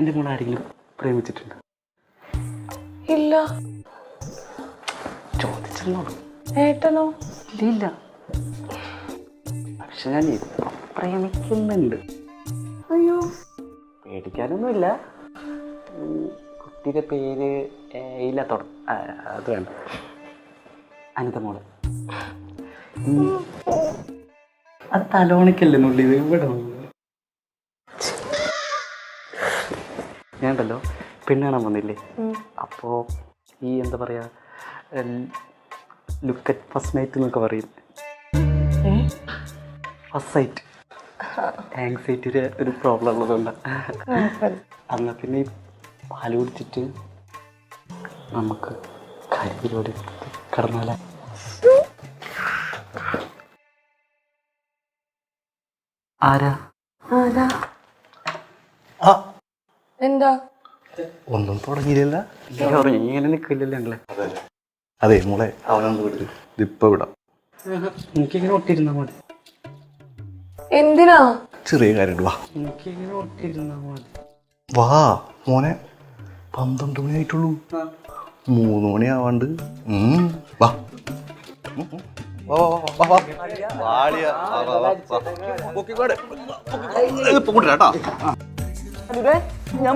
എൻ്റെ മോൾ ആരെങ്കിലും പ്രേമിച്ചിട്ടുണ്ടോ? ഇല്ല. ചോദിച്ചെന്നോളൂ. ഏട്ടനോ? ഇല്ല. പക്ഷെ ഞാൻ പ്രേമിക്കുന്നുണ്ട്. അയ്യോ, പേടിക്കാനൊന്നുമില്ല. കുട്ടിയുടെ പേര് ഇല്ല അത് വേണ്ട, അനിത മോള്. അത് തലോണിക്കല്ലേ നുള്ളി ഇവിടെ ഞാനുണ്ടല്ലോ പെണ്ണ് കാണാൻ വന്നില്ലേ, അപ്പോൾ ഈ എന്താ പറയുക ലുക്ക് അറ്റ് ഫസ്റ്റ് നൈറ്റ് എന്നൊക്കെ പറയും. ഫസ്റ്റ് സൈറ്റ് ആങ്സൈറ്റിയുടെ ഒരു പ്രോബ്ലം ഉള്ളതുകൊണ്ടാണ്. എന്നാൽ പിന്നെ ഈ പാല് കുടിച്ചിട്ട് നമുക്ക് കരിയിലൂടെ കിടന്നാല. ആരാ? എന്താ? ഒന്നും തുടങ്ങിയില്ല. ഇങ്ങനെ നിൽക്കില്ലല്ലോ ഞങ്ങളെ. അതെ മോളെ, അവനൊന്ന് വിട്, ഇതിപ്പോ വിടാം. എനിക്കിങ്ങനെ ഒട്ടിരുന്നാ മതി. എന്തിനാ? ചെറിയ കാര്യം, വാ. എനിക്കിങ്ങനെ ഒട്ടിരുന്നാ മതി. വാ മോനെ, 12 മണി ആയിട്ടുള്ളൂ, 3 മണി ആവാണ്ട്. വാ ഞാൻ